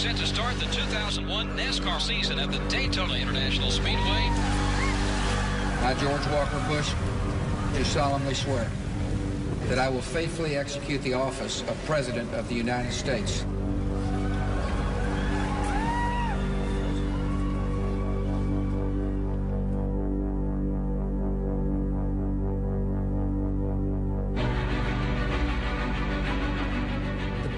set to start the 2001 NASCAR season at the Daytona International Speedway. I, George Walker Bush, do solemnly swear that I will faithfully execute the office of President of the United States.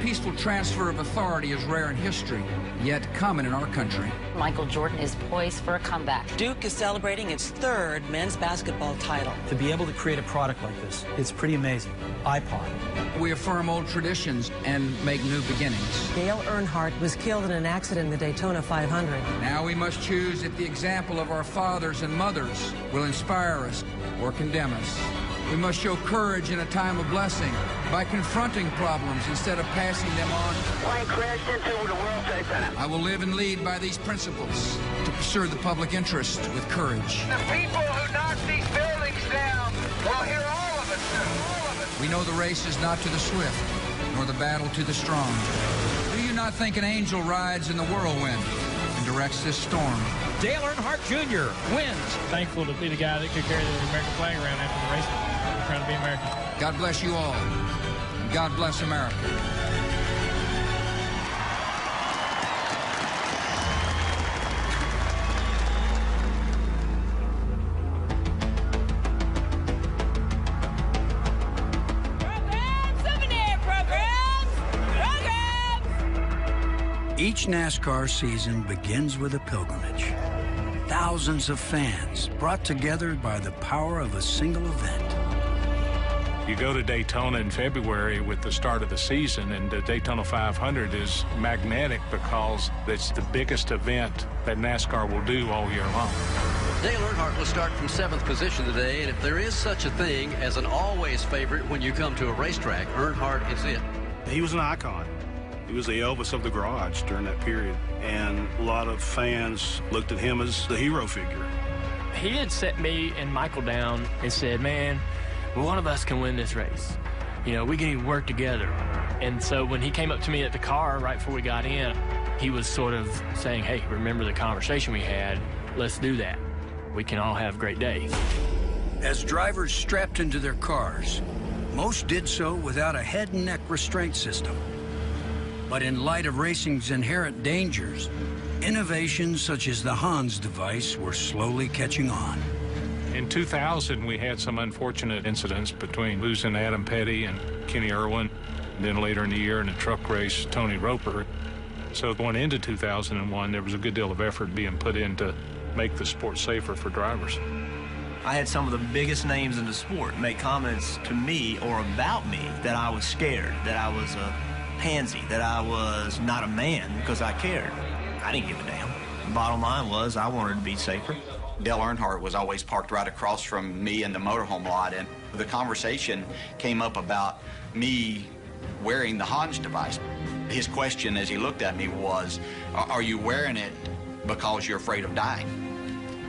Peaceful transfer of authority is rare in history, yet common in our country. Michael Jordan is poised for a comeback. Duke is celebrating its third men's basketball title. To be able to create a product like this, it's pretty amazing. iPod. We affirm old traditions and make new beginnings. Dale Earnhardt was killed in an accident in the Daytona 500. Now we must choose if the example of our fathers and mothers will inspire us or condemn us. We must show courage in a time of blessing by confronting problems instead of passing them on. Plane crashed into the World Trade Center. I will live and lead by these principles to pursue the public interest with courage. The people who knock these buildings down will hear all of it, all of it. We know the race is not to the swift, nor the battle to the strong. Do you not think an angel rides in the whirlwind and directs this storm? Dale Earnhardt Jr. wins. Thankful to be the guy that could carry the American flag around after the race. We're trying to be American. God bless you all, and God bless America. Each NASCAR season begins with a pilgrimage. Thousands of fans brought together by the power of a single event. You go to Daytona in February with the start of the season, and the Daytona 500 is magnetic because it's the biggest event that NASCAR will do all year long. Dale Earnhardt will start from 7th position today, and if there is such a thing as an always favorite when you come to a racetrack, Earnhardt is it. He was an icon. He was the Elvis of the garage during that period, and a lot of fans looked at him as the hero figure. He had set me and Michael down and said, man, one of us can win this race. You know, we can even work together. And so when he came up to me at the car right before we got in, he was sort of saying, hey, remember the conversation we had? Let's do that. We can all have great days. As drivers strapped into their cars, most did so without a head and neck restraint system. But in light of racing's inherent dangers, innovations such as the Hans device were slowly catching on. In 2000, we had some unfortunate incidents between losing Adam Petty and Kenny Irwin, and then later in the year in a truck race, Tony Roper. So going into 2001, there was a good deal of effort being put in to make the sport safer for drivers. I had some of the biggest names in the sport make comments to me or about me that I was scared, that I was a pansy, that I was not a man because I cared. I didn't give a damn. The bottom line was I wanted to be safer. Dale Earnhardt was always parked right across from me in the motorhome lot, and the conversation came up about me wearing the Hans device. His question as he looked at me was, are you wearing it because you're afraid of dying?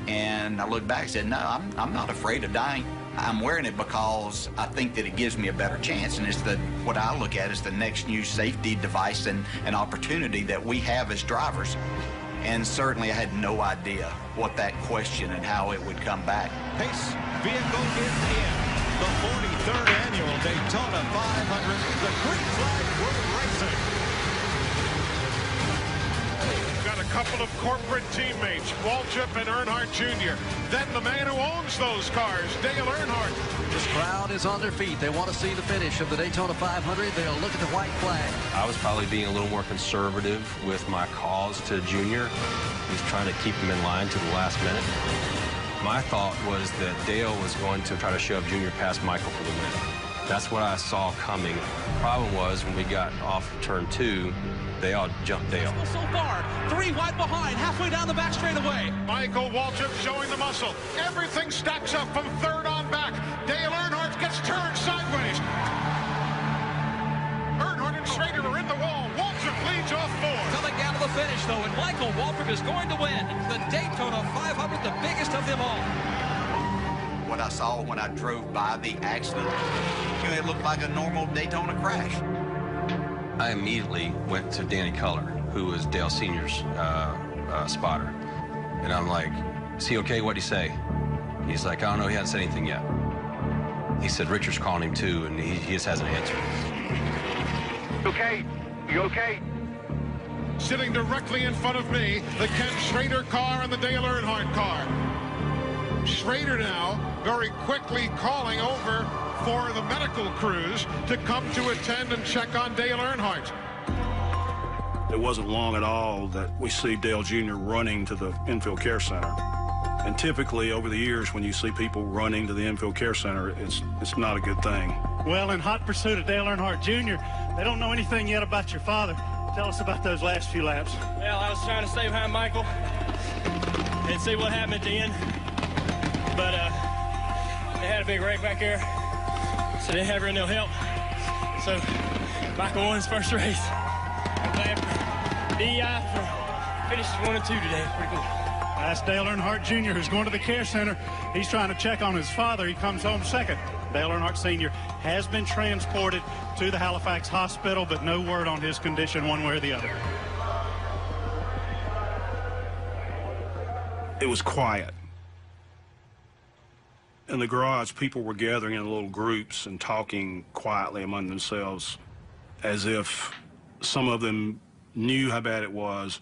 And I looked back and said, no, I'm not afraid of dying. I'm wearing it because I think that it gives me a better chance, and it's what I look at as the next new safety device and an opportunity that we have as drivers. And certainly I had no idea what that question and how it would come back. Pace vehicle is in. The 43rd annual Daytona 500, the Green Flag Road Racing. Got a couple of corporate teammates, Waltrip and Earnhardt Jr. Then the man who owns those cars, Dale Earnhardt. This crowd is on their feet. They want to see the finish of the Daytona 500. They'll look at the white flag. I was probably being a little more conservative with my calls to Junior. He was trying to keep him in line to the last minute. My thought was that Dale was going to try to shove Junior past Michael for the win. That's what I saw coming. The problem was when we got off turn 2, they all jumped Dale. So far, 3 wide behind, halfway down the back straightaway. Michael Waltrip showing the muscle. Everything stacks up from third on back. Dale Earnhardt gets turned sideways. Earnhardt and Schrader are in the wall. Waltrip leads off 4. Coming down to the finish, though, and Michael Waltrip is going to win the Daytona 500, the biggest of them all. What I saw when I drove by the accident, it looked like a normal Daytona crash. I immediately went to Danny Culler. who was Dale Sr.'s spotter. And I'm like, is he okay? What'd he say? He's like, I don't know, he hasn't said anything yet. He said Richard's calling him too, and he just hasn't answered. Okay? You okay? Sitting directly in front of me, the Ken Schrader car and the Dale Earnhardt car. Schrader now very quickly calling over for the medical crews to come to attend and check on Dale Earnhardt. It wasn't long at all that we see Dale Jr. running to the infield care center. And typically over the years when you see people running to the infield care center, it's not a good thing. Well, in hot pursuit of Dale Earnhardt Jr., they don't know anything yet about your father. Tell us about those last few laps. Well, I was trying to stay behind Michael and see what happened at the end. But they had a big wreck back there, so they didn't have really no help. So Michael won his first race. I'm glad for DEI for finished 1 and 2 today. Pretty cool. That's Dale Earnhardt Jr., who's going to the care center. He's trying to check on his father. He comes home second. Dale Earnhardt Sr. has been transported to the Halifax hospital, but no word on his condition one way or the other. It was quiet. In the garage, people were gathering in little groups and talking quietly among themselves as if some of them knew how bad it was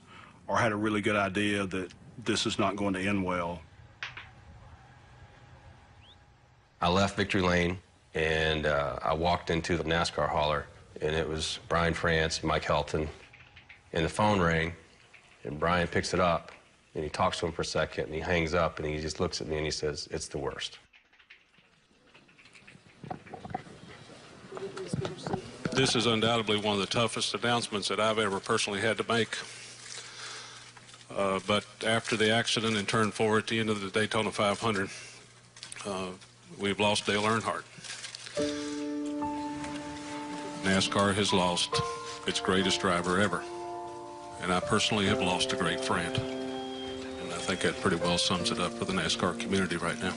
or had a really good idea that this is not going to end well. I left Victory Lane, and I walked into the NASCAR hauler, and it was Brian France, Mike Helton, and the phone rang, and Brian picks it up, and he talks to him for a second, and he hangs up, and he just looks at me, and he says, "It's the worst." This is undoubtedly one of the toughest announcements that I've ever personally had to make. But after the accident in turn 4 at the end of the Daytona 500, we've lost Dale Earnhardt. NASCAR has lost its greatest driver ever. And I personally have lost a great friend. And I think that pretty well sums it up for the NASCAR community right now.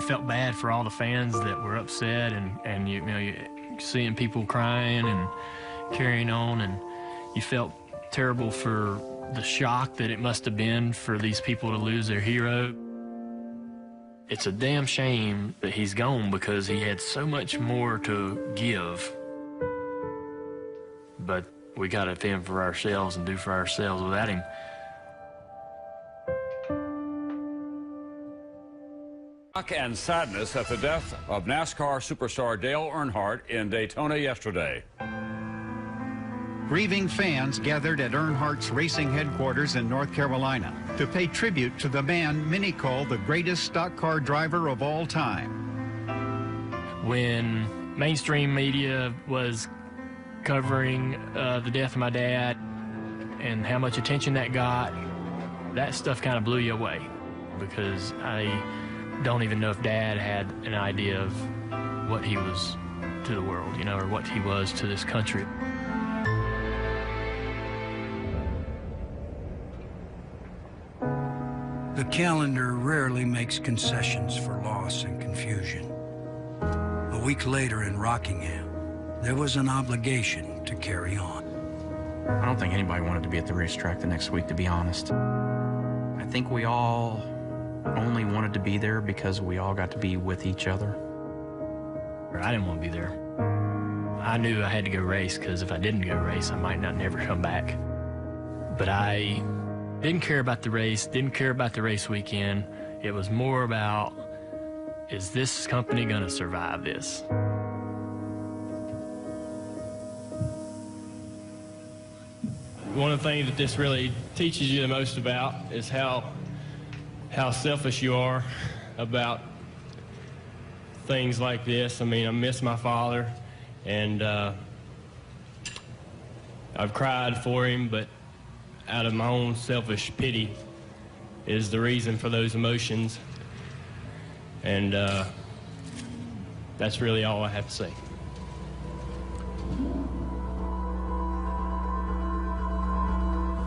Felt bad for all the fans that were upset, and you know, seeing people crying and carrying on, and you felt terrible for the shock that it must have been for these people to lose their hero. It's a damn shame that he's gone because he had so much more to give. But we got to fend for ourselves and do for ourselves without him. And sadness at the death of NASCAR superstar Dale Earnhardt in Daytona yesterday. Grieving fans gathered at Earnhardt's racing headquarters in North Carolina to pay tribute to the man many call the greatest stock car driver of all time. When mainstream media was covering the death of my dad and how much attention that got, that stuff kind of blew you away, because I don't even know if Dad had an idea of what he was to the world, you know, or what he was to this country. The calendar rarely makes concessions for loss and confusion. A week later in Rockingham, there was an obligation to carry on. I don't think anybody wanted to be at the racetrack the next week, to be honest. I think we all only wanted to be there because we all got to be with each other. I didn't want to be there. I knew I had to go race, because if I didn't go race, I might not never come back. But I didn't care about the race, didn't care about the race weekend. It was more about, is this company going to survive this? One of the things that this really teaches you the most about is how selfish you are about things like this. I mean, I miss my father, and I've cried for him, but out of my own selfish pity is the reason for those emotions. And that's really all I have to say.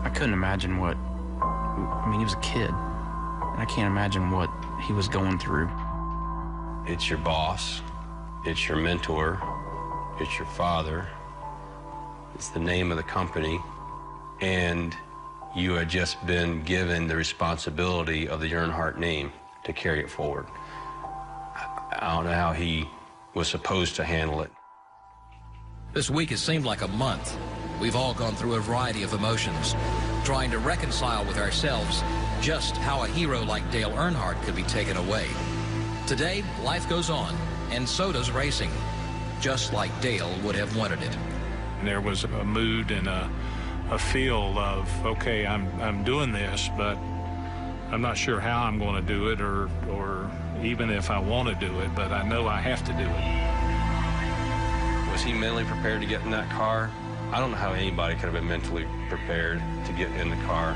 I couldn't imagine what, I mean, he was a kid. And I can't imagine what he was going through. It's your boss. It's your mentor. It's your father. It's the name of the company. And you had just been given the responsibility of the Earnhardt name to carry it forward. I don't know how he was supposed to handle it. This week has seemed like a month. We've all gone through a variety of emotions, trying to reconcile with ourselves just how a hero like Dale Earnhardt could be taken away. Today, life goes on, and so does racing, just like Dale would have wanted it. And there was a mood and a feel of, okay, I'm doing this, but I'm not sure how I'm going to do it or even if I want to do it, but I know I have to do it. Was he mentally prepared to get in that car? I don't know how anybody could have been mentally prepared to get in the car.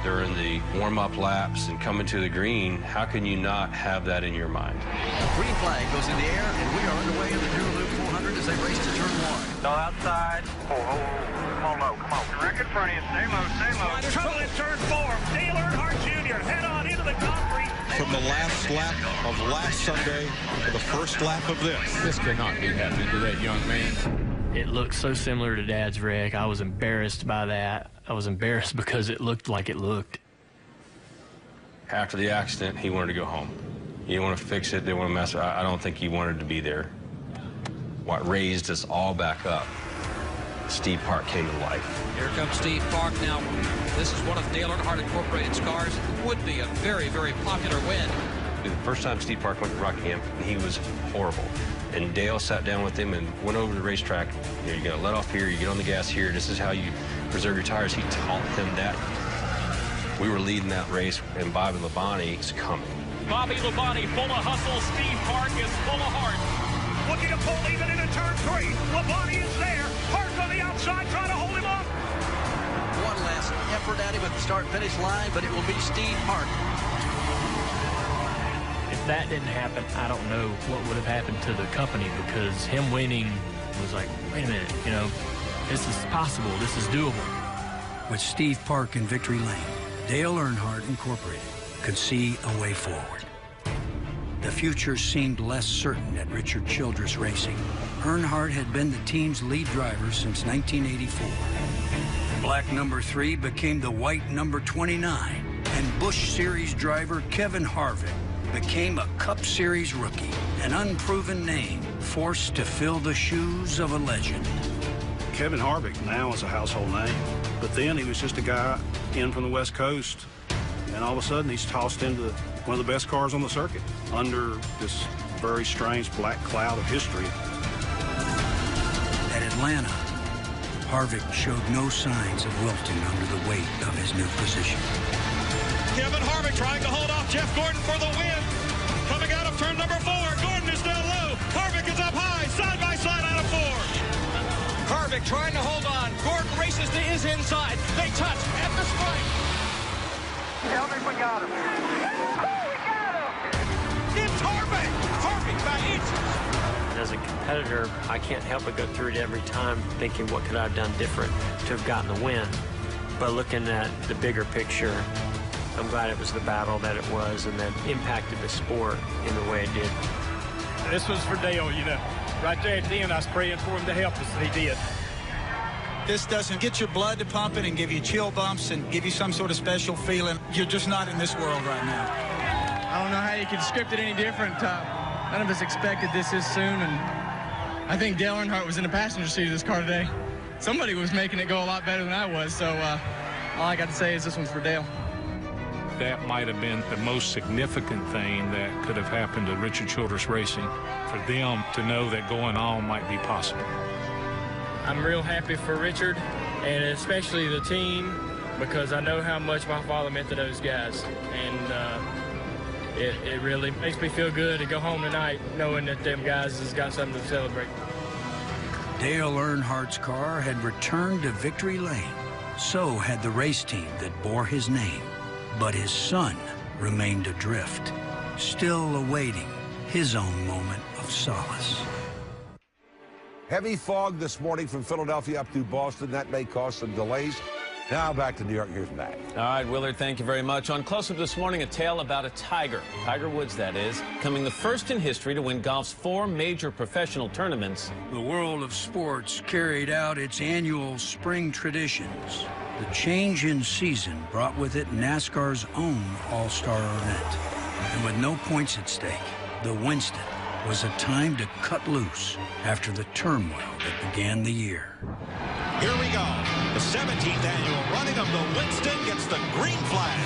During the warm-up laps and coming to the green, how can you not have that in your mind? The green flag goes in the air, and we are underway in the Duraloop 400 as they race to turn one. No outside. Come on low, come on. Direct in front of you. Stay low, stay low. There's trouble in turn 4. Dale Earnhardt Jr. head on into the concrete. From the last lap of last Sunday to the first lap of this. This cannot be happening to that young man. It looked so similar to Dad's wreck. I was embarrassed by that. I was embarrassed because it looked like it looked. After the accident, he wanted to go home. He didn't want to fix it, didn't want to mess it. I don't think he wanted to be there. What raised us all back up, Steve Park came to life. Here comes Steve Park now. This is one of Dale Earnhardt Incorporated's cars. It would be a very, very popular win. The first time Steve Park went to Rockingham, he was horrible. And Dale sat down with him and went over to the racetrack. You know, you're going to let off here, you get on the gas here. This is how you preserve your tires. He taught him that. We were leading that race, and Bobby Labonte is coming. Bobby Labonte full of hustle. Steve Park is full of heart. Looking to pull even into turn 3. Labonte is there. Park on the outside trying to hold him up. One last effort at him at the start-finish line, but it will be Steve Park. If that didn't happen, I don't know what would have happened to the company, because him winning was like, wait a minute, you know, this is possible, this is doable. With Steve Park in victory lane, Dale Earnhardt Incorporated could see a way forward. The future seemed less certain at Richard Childress Racing. Earnhardt had been the team's lead driver since 1984. Black number 3 became the white number 29, and Busch Series driver Kevin Harvick became a Cup Series rookie, an unproven name forced to fill the shoes of a legend. Kevin Harvick now is a household name, but then he was just a guy in from the West Coast, and all of a sudden he's tossed into one of the best cars on the circuit under this very strange black cloud of history. At Atlanta, Harvick showed no signs of wilting under the weight of his new position. Kevin Harvick trying to hold off Jeff Gordon for the win. Coming out of turn number 4. Gordon is down low. Harvick is up high. Side by side out of 4. Harvick trying to hold on. Gordon races to his inside. They touch at the stripe. Tell me we got him. Oh, we got him! It's Harvick. Harvick by inches. As a competitor, I can't help but go through it every time thinking, what could I have done different to have gotten the win? But looking at the bigger picture, I'm glad it was the battle that it was and that impacted the sport in the way it did. This was for Dale, you know. Right there at the end, I was praying for him to help us, and he did. This doesn't get your blood to pumping and give you chill bumps and give you some sort of special feeling. You're just not in this world right now. I don't know how you could script it any different. None of us expected this soon, and I think Dale Earnhardt was in the passenger seat of this car today. Somebody was making it go a lot better than I was, so all I got to say is this one's for Dale. That might have been the most significant thing that could have happened to Richard Childress Racing, for them to know that going on might be possible. I'm real happy for Richard, and especially the team, because I know how much my father meant to those guys. And it really makes me feel good to go home tonight knowing that them guys has got something to celebrate. Dale Earnhardt's car had returned to victory lane. So had the race team that bore his name. But his son remained adrift, still awaiting his own moment of solace. Heavy fog this morning from Philadelphia up to Boston. That may cause some delays. Now back to New York. Here's Matt. All right, Willard, thank you very much. On Close Up this morning, a tale about a tiger, Tiger Woods that is, becoming the first in history to win golf's 4 major professional tournaments. The world of sports carried out its annual spring traditions. The change in season brought with it NASCAR's own all-star event. And with no points at stake, the Winston was a time to cut loose after the turmoil that began the year. Here we go. The 17th annual running of the Winston gets the green flag.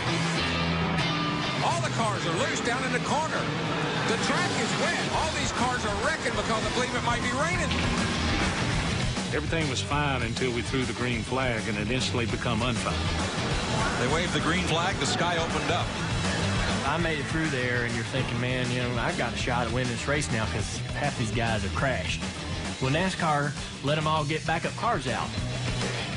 All the cars are loose down in the corner. The track is wet. All these cars are wrecking because I believe it might be raining. Everything was fine until we threw the green flag, and it instantly become unfine. They waved the green flag. The sky opened up. I made it through there, and you're thinking, man, you know, I got a shot at winning this race now because half these guys have crashed. Well, NASCAR let them all get backup cars out.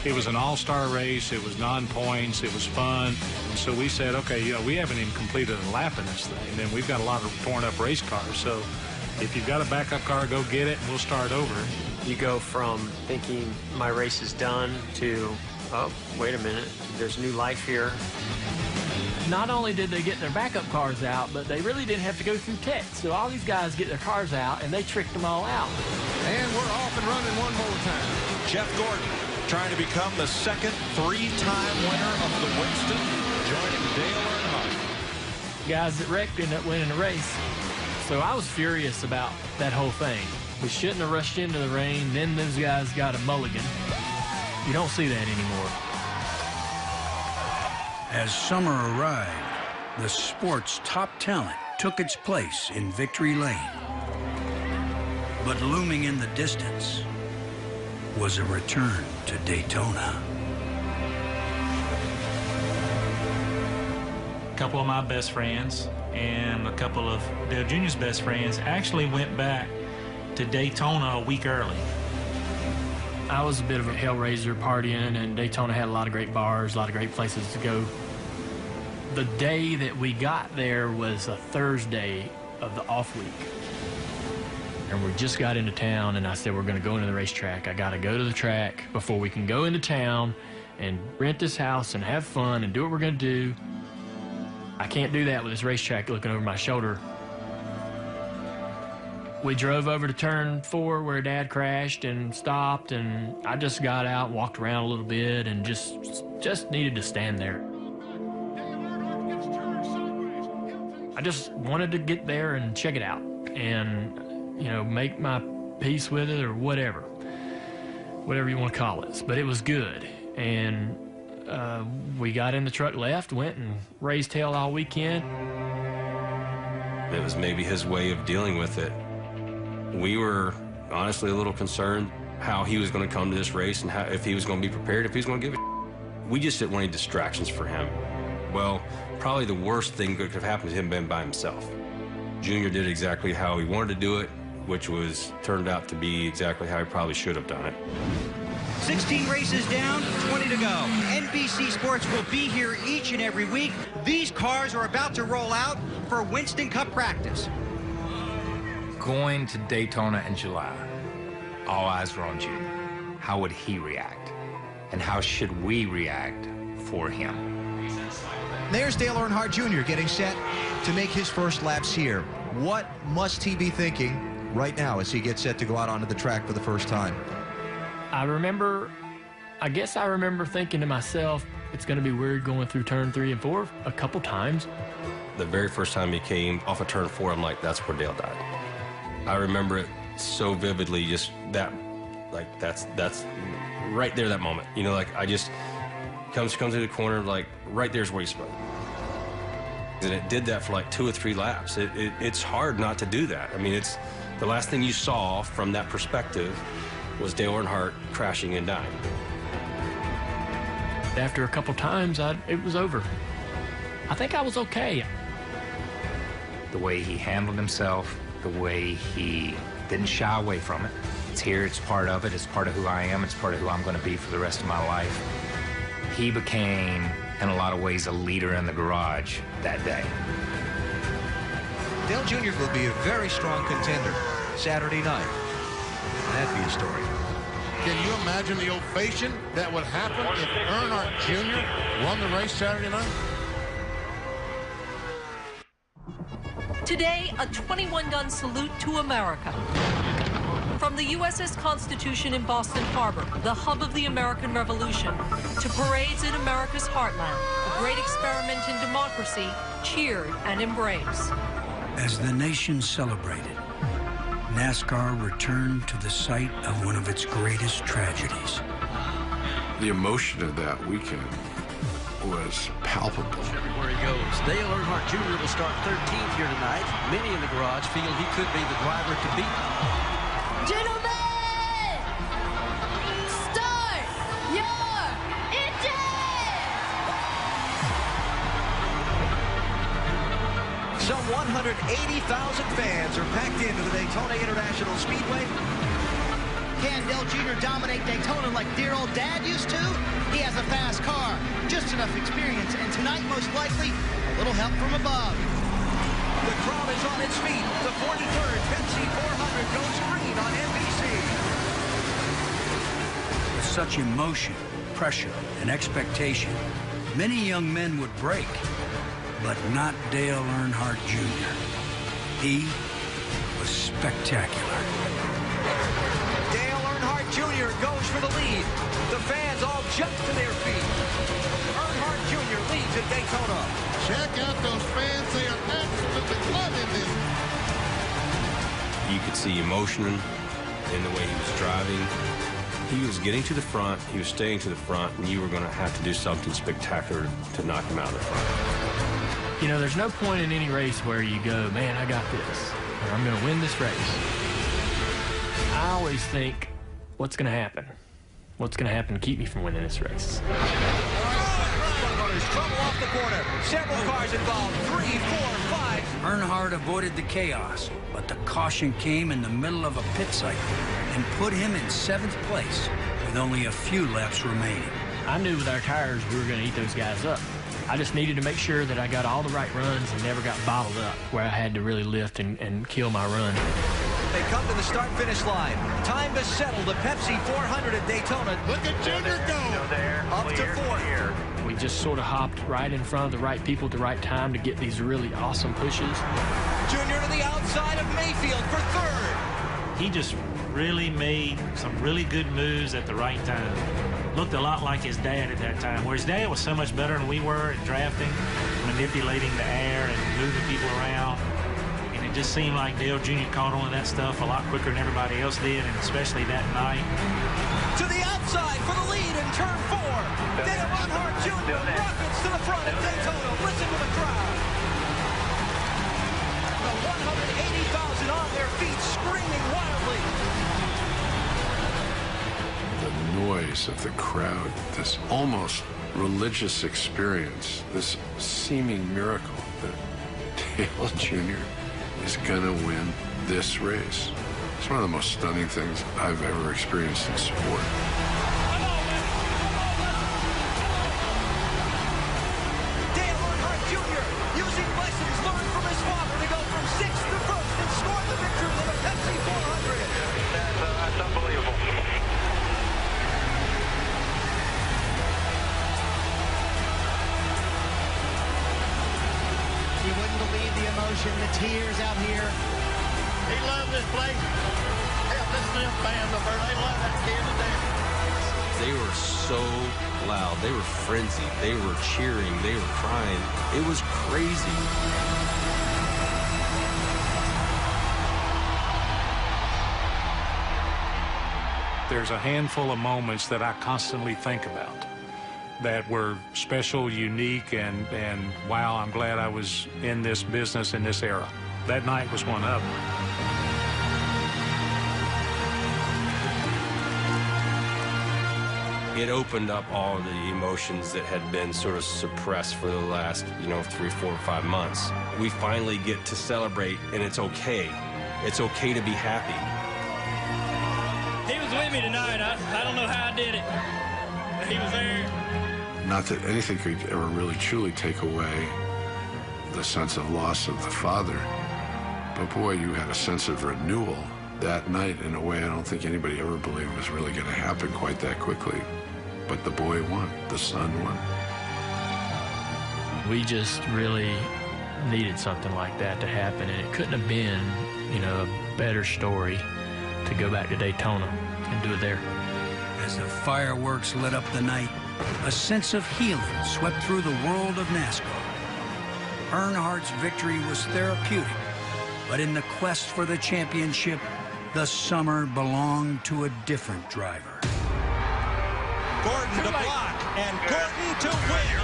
It was an all-star race. It was non-points. It was fun. And so we said, okay, you know, we haven't even completed a lap in this thing, and then we've got a lot of torn-up race cars. So if you've got a backup car, go get it, and we'll start over. You go from thinking my race is done to, oh, wait a minute, there's new life here. Not only did they get their backup cars out, but they really didn't have to go through tests. So all these guys get their cars out, and they tricked them all out. And we're off and running one more time. Jeff Gordon trying to become the second 3-time winner of the Winston, joining Dale Earnhardt. Guys that wrecked ended up winning the race. So I was furious about that whole thing. We shouldn't have rushed into the rain. Then those guys got a mulligan. You don't see that anymore. As summer arrived, the sport's top talent took its place in victory lane. But looming in the distance was a return to Daytona. A couple of my best friends and a couple of Dale Jr.'s best friends actually went back to Daytona a week early. I was a bit of a hellraiser partying, and Daytona had a lot of great bars, a lot of great places to go. The day that we got there was a Thursday of the off week. And we just got into town, and I said, we're going to go into the racetrack. I got to go to the track before we can go into town and rent this house and have fun and do what we're going to do. I can't do that with this racetrack looking over my shoulder. We drove over to turn 4 where Dad crashed and stopped, and I just got out, walked around a little bit, and just needed to stand there. I just wanted to get there and check it out and, you know, make my peace with it or whatever you want to call it. But it was good. And we got in the truck, left, went and raised hell all weekend. It was maybe his way of dealing with it. We were honestly a little concerned how he was going to come to this race and how, if he was going to be prepared, if he was going to give it. We just didn't want any distractions for him. Well, probably the worst thing that could have happened to him being by himself. Junior did exactly how he wanted to do it, which was turned out to be exactly how he probably should have done it. 16 races down, 20 to go. NBC Sports will be here each and every week. These cars are about to roll out for Winston Cup practice. Going to Daytona in July, all eyes were on Junior. How would he react? And how should we react for him? There's Dale Earnhardt Jr. getting set to make his first laps here. What must he be thinking right now as he gets set to go out onto the track for the first time? I guess I remember thinking to myself, it's going to be weird going through turn 3 and 4 a couple times. The very first time he came off of turn 4, I'm like, that's where Dale died. I remember it so vividly, just that, like, that's right there, that moment. You know, like, I just, comes to the corner, like, right there's where he spoke. And it did that for like 2 or 3 laps. It's hard not to do that. I mean, it's the last thing you saw from that perspective was Dale Earnhardt crashing and dying. After a couple times, it was over. I think I was okay. The way he handled himself, the way he didn't shy away from it. It's here, it's part of it, it's part of who I am, it's part of who I'm going to be for the rest of my life. He became, in a lot of ways, a leader in the garage that day. Dale Jr. will be a very strong contender Saturday night. That'd be a story. Can you imagine the ovation that would happen if Earnhardt Jr. won the race Saturday night? Today, a 21-gun salute to America. From the USS Constitution in Boston Harbor, the hub of the American Revolution, to parades in America's heartland, a great experiment in democracy, cheered and embraced. As the nation celebrated, NASCAR returned to the site of one of its greatest tragedies. The emotion of that weekend was palpable. Everywhere he goes. Dale Earnhardt Jr. will start 13th here tonight. Many in the garage feel he could be the driver to beat. Gentlemen, start your engines! Some 180,000 fans are packed into the Daytona International Speedway. Can Dale Jr. dominate Daytona like dear old Dad used to? He has a fast car, just enough experience, and tonight, most likely, a little help from above. The crowd is on its feet. The 43rd Pepsi 400 goes green on NBC. With such emotion, pressure, and expectation, many young men would break, but not Dale Earnhardt Jr. He was spectacular. Dale Earnhardt Jr. goes for the lead. The fans all jump to their feet. Earnhardt Jr. leads at Daytona. Check out those fans. They are absolutely loving this. You could see emotion in the way he was driving. He was getting to the front, he was staying to the front, and you were going to have to do something spectacular to knock him out of the front. You know, there's no point in any race where you go, man, I got this, or I'm going to win this race. I always think, what's going to happen? What's going to happen to keep me from winning this race? Trouble off the corner. Several cars involved. 3, 4, 5. Earnhardt avoided the chaos, but the caution came in the middle of a pit cycle and put him in 7th place with only a few laps remaining. I knew with our tires we were going to eat those guys up. I just needed to make sure that I got all the right runs and never got bottled up, where I had to really lift and kill my run. They come to the start-finish line. Time to settle the Pepsi 400 at Daytona. Look at Junior go. Up to 4th. We just sort of hopped right in front of the right people at the right time to get these really awesome pushes. Junior to the outside of Mayfield for 3rd. He just really made some really good moves at the right time. Looked a lot like his dad at that time, where his dad was so much better than we were at drafting, manipulating the air and moving people around. And it just seemed like Dale Jr. caught on to that stuff a lot quicker than everybody else did, and especially that night. To the outside for the lead in turn 4. Dale Earnhardt Jr. rockets to the front at Daytona. Listen to the crowd. The 180,000 on their feet screaming wildly. The noise of the crowd, this almost religious experience, this seeming miracle that Dale Jr. is going to win this race. It's one of the most stunning things I've ever experienced in sport. Dale Earnhardt Jr. using lessons learned from his father to go from 6th to 1st and score the victory in the Pepsi 400. That's unbelievable. You wouldn't believe the emotion, the tears out here. He loved this place. Hell, listen to them fans up there. They love that kid to death. They were so loud. They were frenzied. They were cheering. They were crying. It was crazy. There's a handful of moments that I constantly think about that were special, unique, and wow, I'm glad I was in this business in this era. That night was one of them. It opened up all the emotions that had been sort of suppressed for the last, 3, 4, 5 months. We finally get to celebrate, and it's okay. It's okay to be happy. He was with me tonight. I don't know how I did it. He was there. Not that anything could ever really truly take away the sense of loss of the father, but boy, you had a sense of renewal that night in a way I don't think anybody ever believed was really going to happen quite that quickly. But the boy won. The son won. We just really needed something like that to happen, and it couldn't have been, you know, a better story to go back to Daytona and do it there. As the fireworks lit up the night, a sense of healing swept through the world of NASCAR. Earnhardt's victory was therapeutic, but in the quest for the championship, the summer belonged to a different driver. Gordon to block, and Gordon to win.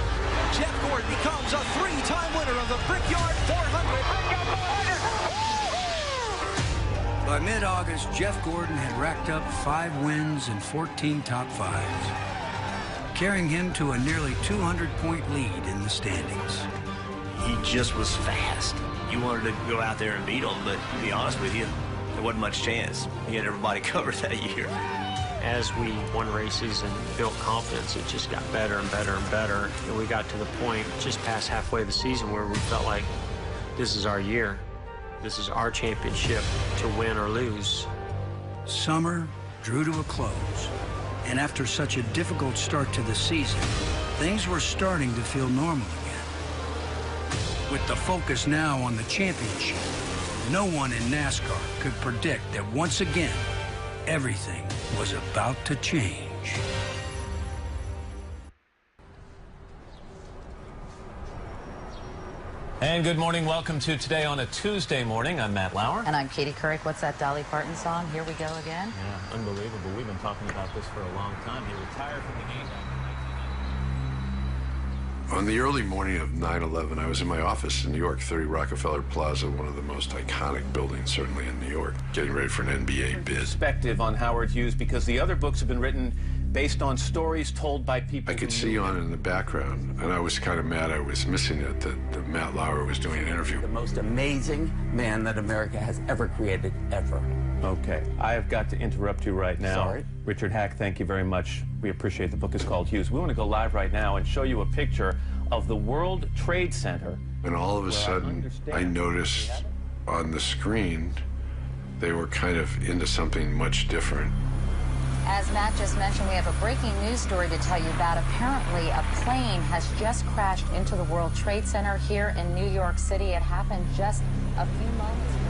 Jeff Gordon becomes a three-time winner of the Brickyard 400. By mid-August, Jeff Gordon had racked up 5 wins and 14 top 5s, carrying him to a nearly 200-point lead in the standings. He just was fast. You wanted to go out there and beat him, but to be honest with you, there wasn't much chance. He had everybody covered that year. As we won races and built confidence, it just got better and better and better. And we got to the point just past halfway of the season where we felt like this is our year. This is our championship to win or lose. Summer drew to a close, and after such a difficult start to the season, things were starting to feel normal again. With the focus now on the championship, no one in NASCAR could predict that once again, everything was about to change. And good morning. Welcome to Today on a Tuesday morning. I'm Matt Lauer. And I'm Katie Couric. What's that Dolly Parton song? Here we go again. Yeah, unbelievable. We've been talking about this for a long time. He retired from the game. On the early morning of 9/11, I was in my office in New York, 30 Rockefeller Plaza, one of the most iconic buildings, certainly in New York, getting ready for an NBA bid. Perspective on Howard Hughes, because the other books have been written based on stories told by people. I could see on in the background, and I was kind of mad I was missing it, that Matt Lauer was doing an interview. The most amazing man that America has ever created, ever. Okay, I have got to interrupt you right now. Sorry. Richard Hack, thank you very much. We appreciate the book is called Hughes. We want to go live right now and show you a picture of the World Trade Center. And all of a sudden, I noticed on the screen, they were kind of into something much different. As Matt just mentioned, we have a breaking news story to tell you about. Apparently, a plane has just crashed into the World Trade Center here in New York City. It happened just a few moments ago.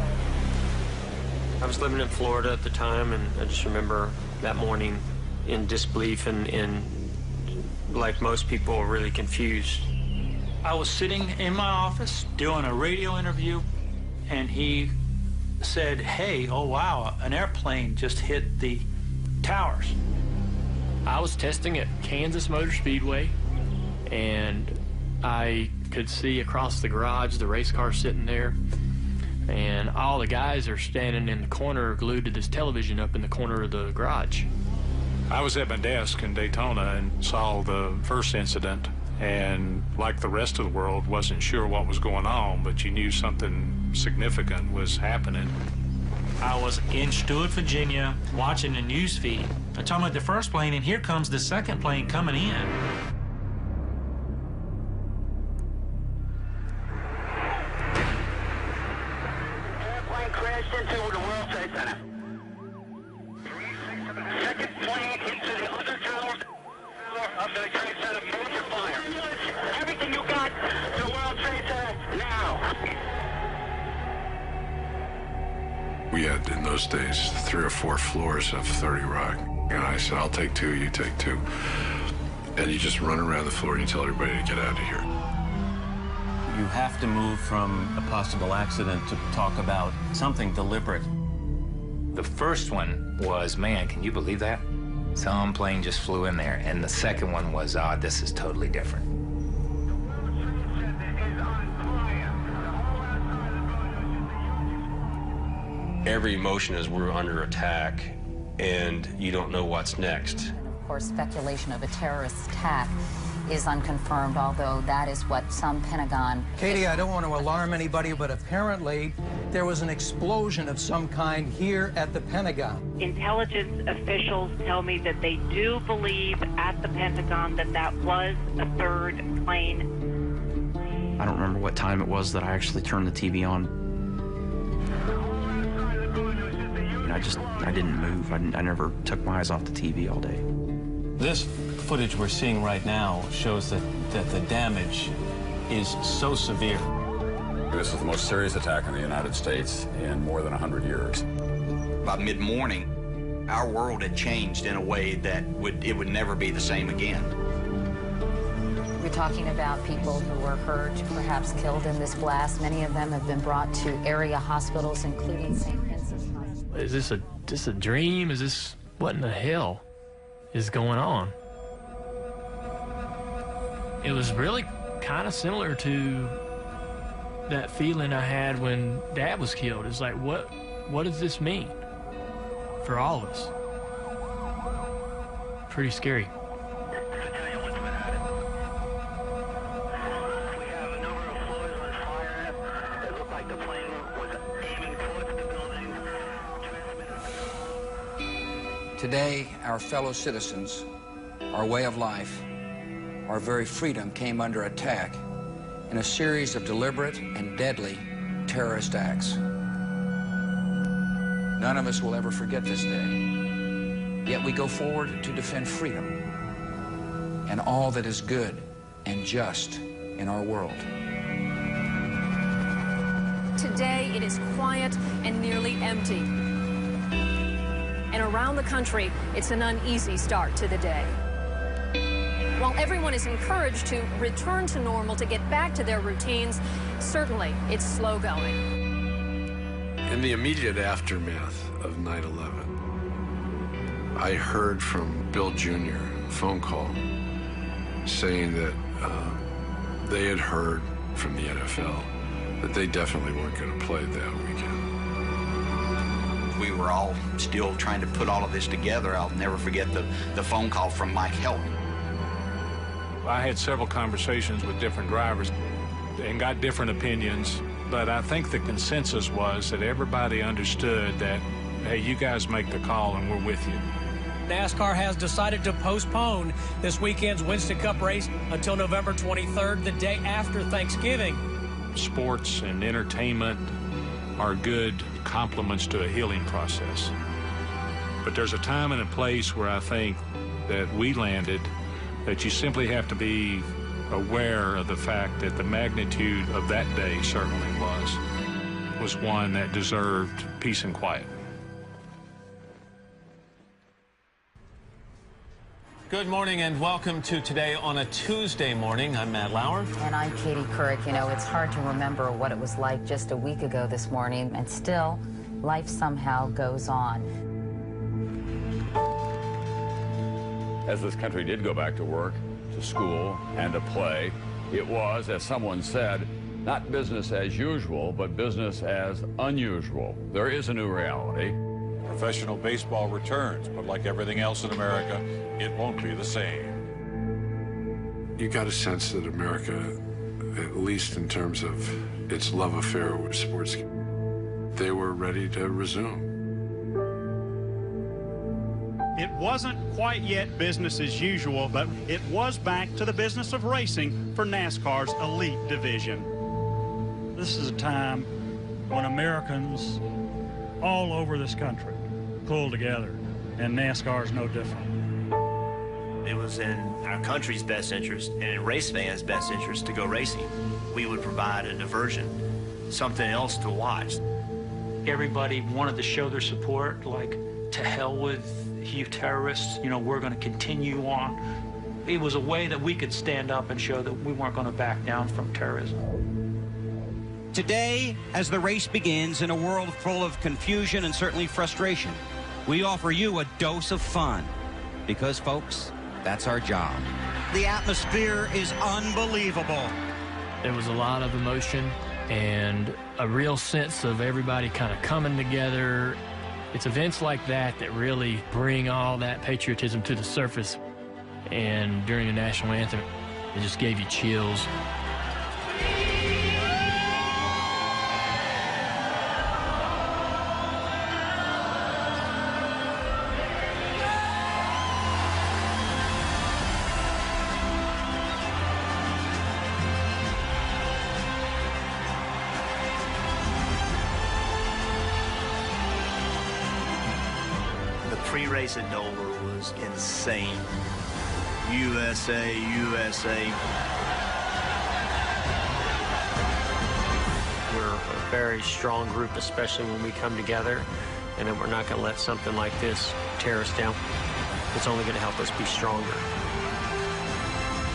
I was living in Florida at the time, and I just remember that morning in disbelief and like most people, really confused. I was sitting in my office doing a radio interview, and he said, "Hey, oh wow, an airplane just hit the towers." I was testing at Kansas Motor Speedway, and I could see across the garage the race car sitting there, and all the guys are standing in the corner glued to this television up in the corner of the garage. I was at my desk in Daytona and saw the first incident, and like the rest of the world, wasn't sure what was going on, but you knew something significant was happening. I was in Stewart, Virginia, watching the news feed. I'm talking about the first plane, and here comes the second plane coming in. Airplane crashed into the World Trade Center. Second plane into the other tower of the Trade Center. Major fire. Everything you got to the World Trade Center now. We had, in those days, 3 or 4 floors of 30 Rock. And I said, I'll take 2, you take 2. And you just run around the floor and you tell everybody to get out of here. You have to move from a possible accident to talk about something deliberate. The first one was, man, can you believe that? Some plane just flew in there. And the second one was, this is totally different. Every emotion is we're under attack, and you don't know what's next. Of course, speculation of a terrorist attack is unconfirmed, although that is what some Pentagon... Katie, I don't want to alarm anybody, but apparently there was an explosion of some kind here at the Pentagon. Intelligence officials tell me that they do believe at the Pentagon that that was a third plane. I don't remember what time it was that I actually turned the TV on. I didn't move. I never took my eyes off the TV all day. This footage we're seeing right now shows that the damage is so severe. This is the most serious attack in the United States in more than 100 years. By mid-morning, our world had changed in a way that it would never be the same again. We're talking about people who were hurt, perhaps killed in this blast. Many of them have been brought to area hospitals, including St. Vincent's Hospital. Is this a dream? Is this, what in the hell is going on? It was really kind of similar to that feeling I had when Dad was killed. It's like, what does this mean for all of us? Pretty scary. Today, our fellow citizens, our way of life, our very freedom came under attack in a series of deliberate and deadly terrorist acts. None of us will ever forget this day. Yet we go forward to defend freedom and all that is good and just in our world. Today, it is quiet and nearly empty. And around the country, it's an uneasy start to the day. While everyone is encouraged to return to normal, to get back to their routines, certainly it's slow going. In the immediate aftermath of 9/11, I heard from Bill Jr., a phone call, saying that they had heard from the NFL that they definitely weren't going to play that weekend. We were all still trying to put all of this together. I'll never forget the phone call from Mike Helton. I had several conversations with different drivers and got different opinions, but I think the consensus was that everybody understood that, hey, you guys make the call and we're with you. NASCAR has decided to postpone this weekend's Winston Cup race until November 23rd, the day after Thanksgiving. Sports and entertainment are good complements to a healing process. But there's a time and a place where I think that we landed that you simply have to be aware of the fact that the magnitude of that day certainly was one that deserved peace and quiet. Good morning and welcome to Today on a Tuesday morning. I'm Matt Lauer. And I'm Katie Couric. You know, it's hard to remember what it was like just a week ago this morning, and still, life somehow goes on. As this country did go back to work, to school, and to play, it was, as someone said, not business as usual, but business as unusual. There is a new reality. Professional baseball returns, but like everything else in America, it won't be the same. You got a sense that America, at least in terms of its love affair with sports, they were ready to resume. It wasn't quite yet business as usual, but it was back to the business of racing for NASCAR's elite division. This is a time when Americans all over this country pull together, and NASCAR is no different. It was in our country's best interest and in race fans' best interest to go racing. We would provide a diversion, something else to watch. Everybody wanted to show their support, like, to hell with you terrorists, you know, we're going to continue on. It was a way that we could stand up and show that we weren't going to back down from terrorism. Today, as the race begins in a world full of confusion and certainly frustration, we offer you a dose of fun. Because, folks, that's our job. The atmosphere is unbelievable. There was a lot of emotion and a real sense of everybody kind of coming together. It's events like that that really bring all that patriotism to the surface. And during the national anthem, it just gave you chills. pre-race at Dover was insane. USA, USA. We're a very strong group, especially when we come together, and then we're not going to let something like this tear us down. It's only going to help us be stronger.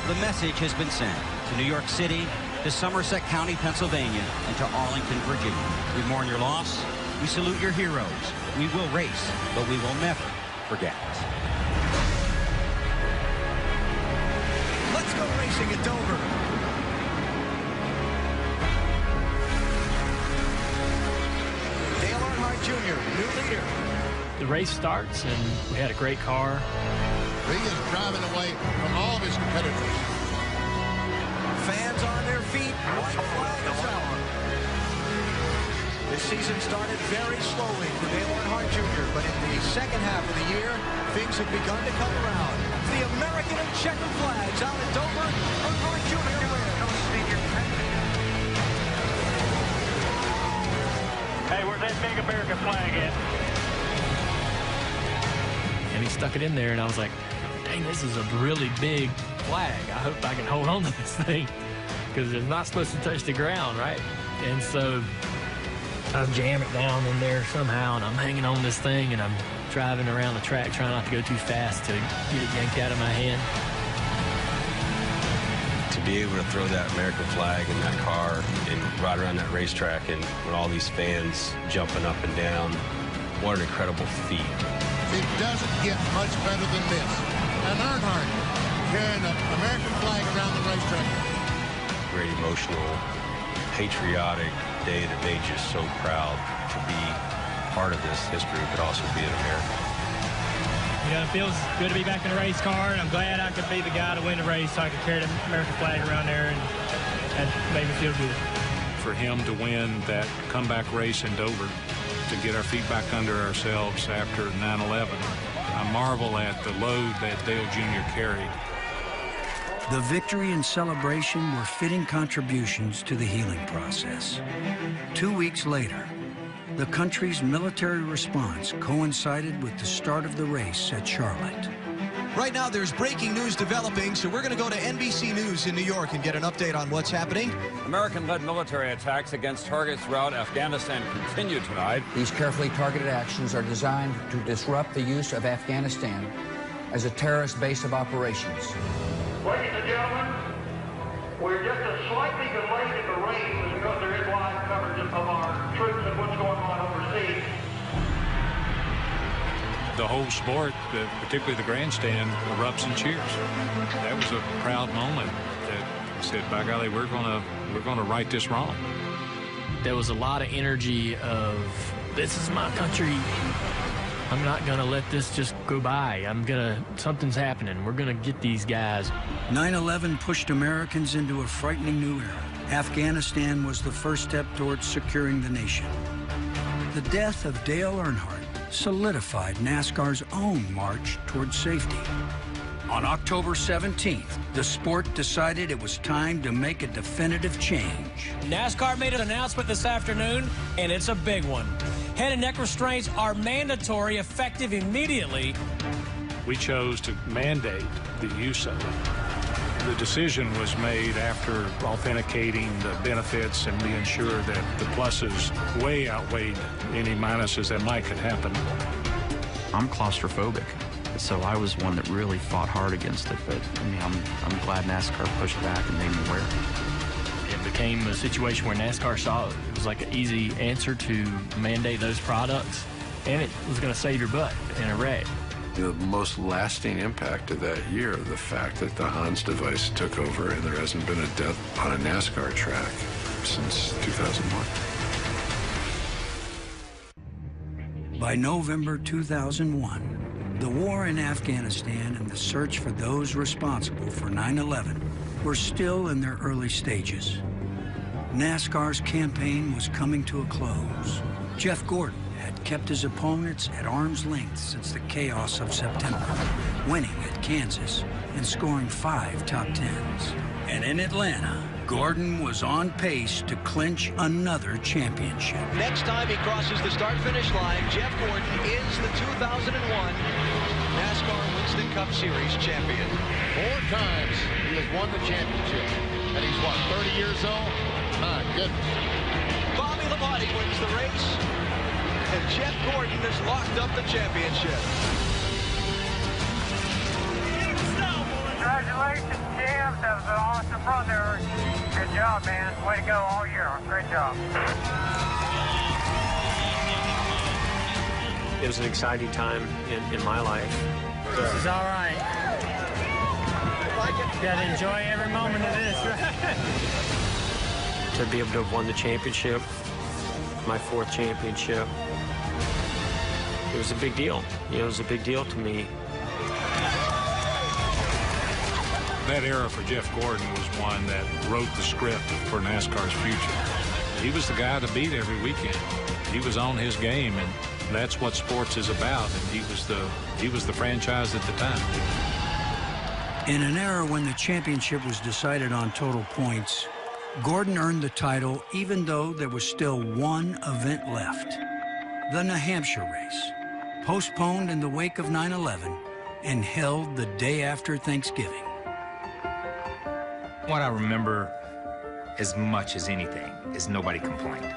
The message has been sent to New York City, to Somerset County, Pennsylvania, and to Arlington, Virginia. We mourn your loss. We salute your heroes. We will race, but we will never forget. Let's go racing at Dover. Dale Earnhardt Jr., new leader. The race starts, and we had a great car. He is driving away from all of his competitors. Fans on their feet. White flag is out. This season started very slowly for Dale Earnhardt Jr., but in the second half of the year, things have begun to come around. The American and checkered flags out at Dover. Earnhardt Jr. wins. Hey, where's that big American flag at? And he stuck it in there, and I was like, dang, this is a really big flag. I hope I can hold on to this thing, because it's not supposed to touch the ground, right? And so I jam it down in there somehow, and I'm hanging on this thing, and I'm driving around the track trying not to go too fast to get it yanked out of my hand. To be able to throw that American flag in that car and ride around that racetrack, and with all these fans jumping up and down, what an incredible feat. It doesn't get much better than this. And Earnhardt carrying an American flag around the racetrack. Great emotional, patriotic day that made you so proud to be part of this history, but also be an American. You know, it feels good to be back in a race car, and I'm glad I could be the guy to win the race so I could carry the American flag around there, and that made me feel good. For him to win that comeback race in Dover, to get our feet back under ourselves after 9/11, I marvel at the load that Dale Jr. carried. The victory and celebration were fitting contributions to the healing process. 2 weeks later, the country's military response coincided with the start of the race at Charlotte. Right now, there's breaking news developing, so we're going to go to NBC News in New York and get an update on what's happening. American-led military attacks against targets throughout Afghanistan continue tonight. These carefully targeted actions are designed to disrupt the use of Afghanistan as a terrorist base of operations. Ladies and gentlemen, we're just slightly delayed in the race because there is live coverage of our troops and what's going on overseas. The whole sport, particularly the grandstand, erupts in cheers. That was a proud moment that said, by golly, we're gonna right this wrong. There was a lot of energy of, this is my country. I'm not gonna let this just go by. Something's happening. We're gonna get these guys. 9/11 pushed Americans into a frightening new era. Afghanistan was the first step towards securing the nation. The death of Dale Earnhardt solidified NASCAR's own march towards safety. On October 17th, the sport decided it was time to make a definitive change. NASCAR made an announcement this afternoon, and it's a big one. Head and neck restraints are mandatory, effective immediately. We chose to mandate the use of it. The decision was made after authenticating the benefits and being sure that the pluses way outweighed any minuses that might could happen. I'm claustrophobic, so I was one that really fought hard against it, but I mean, I'm glad NASCAR pushed back and made me wear it. It became a situation where NASCAR saw it was like an easy answer to mandate those products, and it was going to save your butt in a wreck. The most lasting impact of that year, the fact that the Hans device took over and there hasn't been a death on a NASCAR track since 2001. By November 2001, the war in Afghanistan and the search for those responsible for 9/11 were still in their early stages. NASCAR's campaign was coming to a close. Jeff Gordon had kept his opponents at arm's length since the chaos of September, winning at Kansas and scoring 5 top 10s. And in Atlanta, Gordon was on pace to clinch another championship. Next time he crosses the start-finish line, Jeff Gordon is the 2001 NASCAR Winston Cup Series champion. 4 times he has won the championship. And he's, what, 30 years old? My goodness. Bobby Labonte wins the race, and Jeff Gordon has locked up the championship. Congratulations, James. That was an awesome run there. Good job, man. Way to go all year. Great job. It was an exciting time in my life. This is all right. You got to enjoy every moment of this, right? To be able to have won the championship, my 4th championship, it was a big deal. You know, it was a big deal to me. That era for Jeff Gordon was one that wrote the script for NASCAR's future. He was the guy to beat every weekend. He was on his game, and that's what sports is about. And he was the franchise at the time. In an era when the championship was decided on total points, Gordon earned the title even though there was still one event left. The New Hampshire race, postponed in the wake of 9/11 and held the day after Thanksgiving. What I remember as much as anything is nobody complained.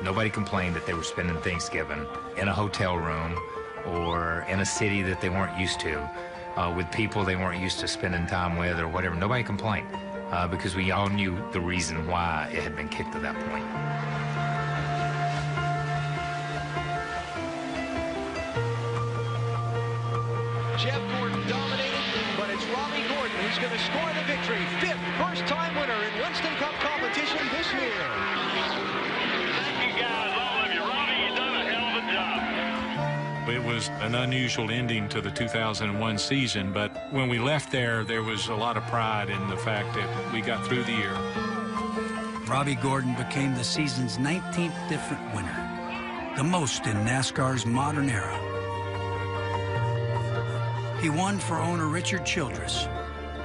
Nobody complained that they were spending Thanksgiving in a hotel room or in a city that they weren't used to, with people they weren't used to spending time with or whatever. Nobody complained because we all knew the reason why it had been kicked to that point. Jeff Gordon dominated, but it's Robbie Gordon who's going to score the victory. 5th first-time winner in Winston Cup competition this year. Thank you guys, all of you. Robbie, you've done a hell of a job. It was an unusual ending to the 2001 season, but when we left there was a lot of pride in the fact that we got through the year. Robbie Gordon became the season's 19th different winner, the most in NASCAR's modern era. He won for owner Richard Childress.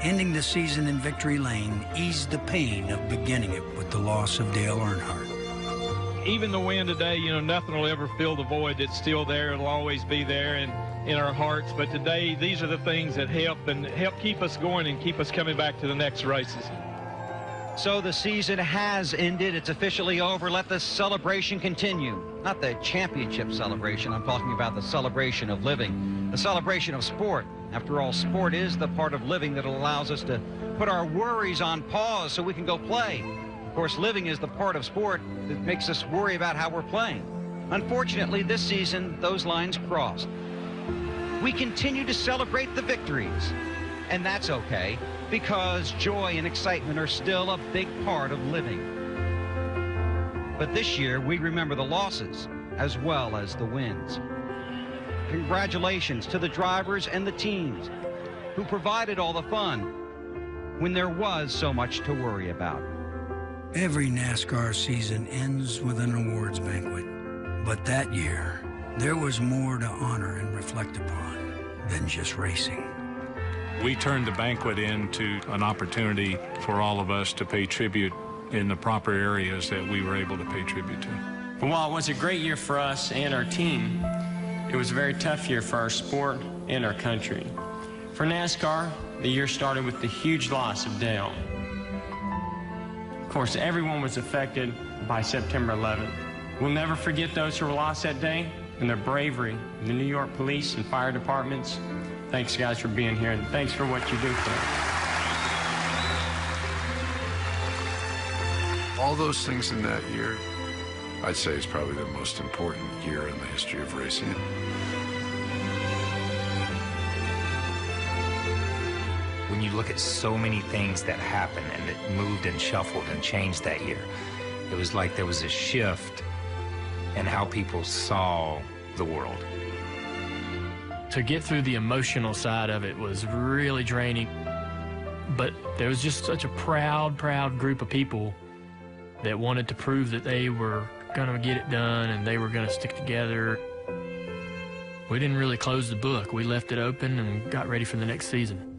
Ending the season in victory lane eased the pain of beginning it with the loss of Dale Earnhardt. Even the win today, you know, nothing will ever fill the void that's still there. It'll always be there in our hearts. But today, these are the things that help keep us going and keep us coming back to the next races. So the season has ended. It's officially over. Let the celebration continue. Not the championship celebration. I'm talking about the celebration of living, the celebration of sport. After all, sport is the part of living that allows us to put our worries on pause so we can go play. Of course, living is the part of sport that makes us worry about how we're playing. Unfortunately, this season, those lines crossed. We continue to celebrate the victories, and that's okay, because joy and excitement are still a big part of living. But this year, we remember the losses as well as the wins. Congratulations to the drivers and the teams who provided all the fun when there was so much to worry about. Every NASCAR season ends with an awards banquet. But that year, there was more to honor and reflect upon than just racing. We turned the banquet into an opportunity for all of us to pay tribute in the proper areas that we were able to pay tribute to. But while it was a great year for us and our team, it was a very tough year for our sport and our country. For NASCAR, the year started with the huge loss of Dale. Of course, everyone was affected by September 11th. We'll never forget those who were lost that day and their bravery, the New York police and fire departments. Thanks, guys, for being here, and thanks for what you do for us. All those things in that year, I'd say is probably the most important year in the history of racing. When you look at so many things that happened and that moved and shuffled and changed that year, it was like there was a shift in how people saw the world. To get through the emotional side of it was really draining, but there was just such a proud group of people that wanted to prove that they were going to get it done and they were going to stick together. We didn't really close the book. We left it open and got ready for the next season.